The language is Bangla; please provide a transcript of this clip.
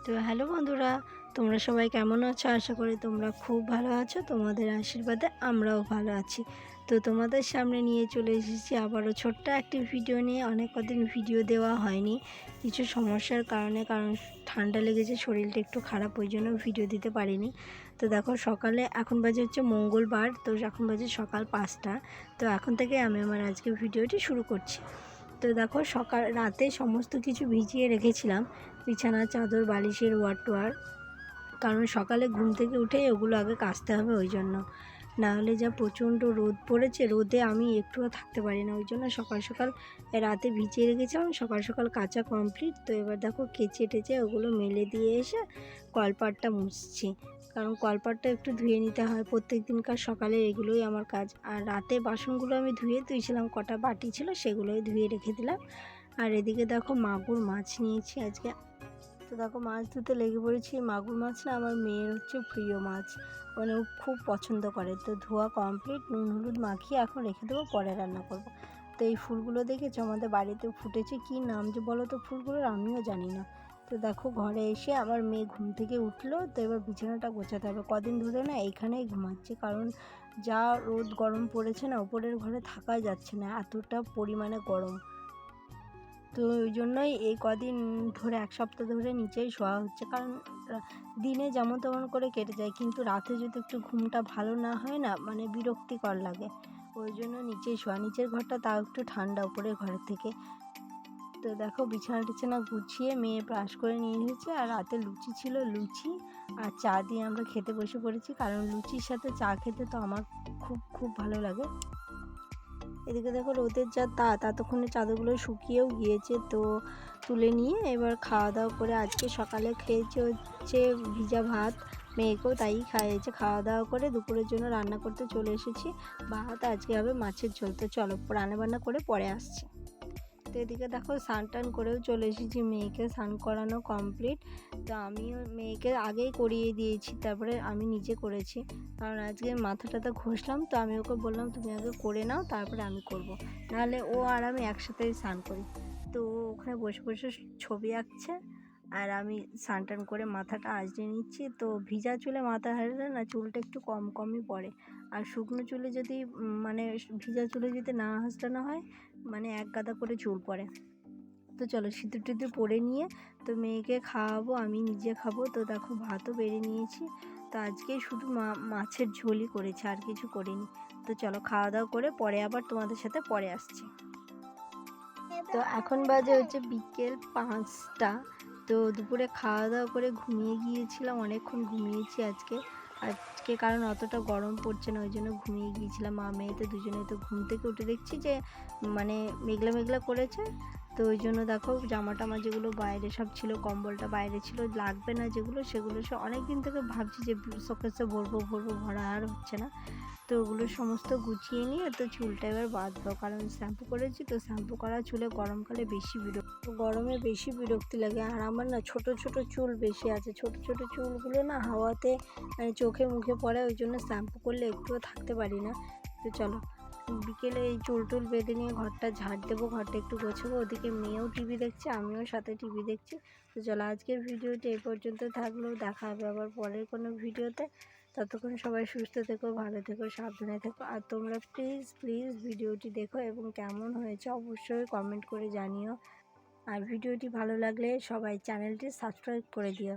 তো হ্যালো বন্ধুরা, তোমরা সবাই কেমন আছো? আশা করি তোমরা খুব ভালো আছো। তোমাদের আশীর্বাদে আমরাও ভালো আছি। তো তোমাদের সামনে নিয়ে চলে এসেছি আবারও ছোট্ট একটি ভিডিও নিয়ে। অনেক কদিন ভিডিও দেওয়া হয়নি কিছু সমস্যার কারণে, কারণ ঠান্ডা লেগেছে, শরীরটা একটু খারাপ, ওই জন্য ভিডিও দিতে পারিনি। তো দেখো সকালে, এখন বাজে হচ্ছে মঙ্গলবার, তো এখন বাজে সকাল 5টা। তো এখন থেকে আমি আমার আজকের ভিডিওটি শুরু করছি। তো দেখো রাতে সমস্ত কিছু ভিজিয়ে রেখেছিলাম, বিছানা, চাদর, বালিশের ওয়ার, কারণ সকালে ঘুম থেকে উঠেই ওগুলো আগে কাচতে হবে, ওই জন্য। নাহলে যা প্রচণ্ড রোদ পড়েছে, রোদে আমি একটুও থাকতে পারি না, ওই জন্য সকাল সকাল রাতে ভিজিয়ে রেখেছিলাম, সকাল সকাল কাচা কমপ্লিট। তো এবার দেখো কেচে টেচে ওগুলো মেলে দিয়ে এসে কলপাটটা মুছছি, কারণ কলপাটটা একটু ধুয়ে নিতে হয় প্রত্যেক দিনকার সকালে, এগুলোই আমার কাজ। আর রাতে বাসনগুলো আমি ধুয়েছিলাম, কটা বাটি ছিল সেগুলোই ধুয়ে রেখে দিলাম। আর এদিকে দেখো মাগুর মাছ নিয়েছি আজকে। তো দেখো মাছ ধুতে লেগে পড়েছি। মাগুর মাছ না আমার মেয়ের হচ্ছে প্রিয় মাছ, মানে ও খুব পছন্দ করে। তো ধোয়া কমপ্লিট, নুন হলুদ মাখিয়ে এখন রেখে দেবো, পরে রান্না করব। তো এই ফুলগুলো দেখেছো আমাদের বাড়িতে ফুটেছে, কি নাম যে বলো তো ফুলগুলোর, আমিও জানি না। তো দেখো ঘরে এসে আমার মেয়ে ঘুম থেকে উঠলো, তো এবার বিছানাটা গোছাতে হবে। কদিন ধরে না এইখানেই ঘুমাচ্ছে, কারণ যা রোদ গরম পড়েছে না, ওপরের ঘরে থাকা যাচ্ছে না, এতটা পরিমাণে গরম। তো ওই জন্যই এই কদিন ধরে, এক সপ্তাহ ধরে নিচেই শোয়া হচ্ছে, কারণ দিনে যেমন তেমন করে কেটে যায়, কিন্তু রাতে যদি একটু ঘুমটা ভালো না হয় না, মানে বিরক্তিকর লাগে, ওই জন্য নিচেই শোয়া। নিচের ঘরটা তাও একটু ঠান্ডা উপরের ঘরের থেকে। তো দেখো বিছানা টিছানা গুছিয়ে মেয়ে ব্রাশ করে নিয়ে এসেছে, আর রাতে লুচি ছিল, লুচি আর চা দিয়ে আমরা খেতে বসে পড়েছি, কারণ লুচির সাথে চা খেতে তো আমার খুব খুব ভালো লাগে। এদিকে দেখো রোদের যা ততক্ষণে চাদরগুলো শুকিয়েও গিয়েছে, তো তুলে নিয়ে এবার খাওয়া দাওয়া করে, আজকে সকালে খেয়েছে হচ্ছে ভিজা ভাত, মেয়েকেও তাই খাইয়েছে। খাওয়া দাওয়া করে দুপুরের জন্য রান্না করতে চলে এসেছি। ভাত আজকে হবে মাছের ঝোল। তো চলো রান্নাবান্না করে পরে আসছি। তো এদিকে দেখো স্নান টান করেও চলে এসেছি, মেয়েকে স্নান করানো কমপ্লিট। তো আমিও মেয়েকে আগেই করিয়ে দিয়েছি, তারপরে আমি নিজে করেছি, কারণ আজকে মাথা টাথা ঘষলাম। তো আমি ওকে বললাম তুমি আগে করে নাও, তারপরে আমি করব, নাহলে ও আর আমি একসাথেই স্নান করি। তো ওখানে বসে বসে ছবি আঁকছে, আর আমি স্নান টান করে মাথাটা আঁচড়ে নিচ্ছি। তো ভিজা চুলে মাথা হারলে না চুলটা একটু কম কমই পড়ে, আর শুকনো চুলে যদি মানে ভিজা চুলে যদি না হাঁচড়ানো হয়, মানে এক গাদা করে চুল পড়ে। তো চলো সিঁদুর টিঁদুর পরে নিয়ে তো মেয়েকে খাওয়াবো, আমি নিজে খাবো। তো দেখো ভাতও বেড়ে নিয়েছি। তো আজকে শুধু মাছের ঝোলই করেছি, আর কিছু করিনি। তো চলো খাওয়া দাওয়া করে পরে আবার তোমাদের সাথে পরে আসছি। তো এখন বাজে হচ্ছে বিকেল 5টা। তো দুপুরে খাওয়া দাওয়া করে ঘুমিয়ে গিয়েছিলাম, অনেকক্ষণ ঘুমিয়েছি আজকে কারণ অতটা গরম পড়ছে না, ওই জন্য ঘুমিয়ে গিয়েছিলাম। মা মেয়ে তো দুজনেই। তো ঘুম থেকে উঠে দেখছি যে মানে মেঘলা মেঘলা করেছে। তো ওই জন্য দেখো জামা টামা যেগুলো বাইরে সব ছিল, কম্বলটা বাইরে ছিল, লাগবে না যেগুলো, সেগুলো সব অনেক দিন থেকে ভাবছি যে শোকেসে ভরবো, ভরা আর হচ্ছে না। তো ওগুলো সমস্ত গুছিয়ে নিয়ে তো চুলটা এবার বাঁধবো, কারণ শ্যাম্পু করেছি। তো শ্যাম্পু করা চুলে গরমকালে গরমে বেশি বিরক্তি লাগে। আর আমার না ছোট ছোট চুল বেশি আছে, ছোট ছোট চুলগুলো না হাওয়াতে মানে চোখে মুখে পড়ে, ওই জন্য শ্যাম্পু করলে একটুও থাকতে পারি না। তো চলো বিকেলে এই চুল টুল বেঁধে নিয়ে ঘরটা ঝাড় দেবো, ঘরটা একটু গোছাবো। ওদিকে মেয়েও টিভি দেখছে, আমিও সাথে টিভি দেখছি। তো চলো আজকের ভিডিওটি এই পর্যন্ত থাকলো, দেখা হবে আবার পরের কোনো ভিডিওতে। ততক্ষণ সবাই সুস্থ থেকো, ভালো থেকো, সাবধানে থেকো। আর তোমরা প্লিজ প্লিজ ভিডিওটি দেখো, এবং কেমন হয়েছে অবশ্যই কমেন্ট করে জানিও। আর ভিডিওটি ভালো লাগলে সবাই চ্যানেলটি সাবস্ক্রাইব করে দিও।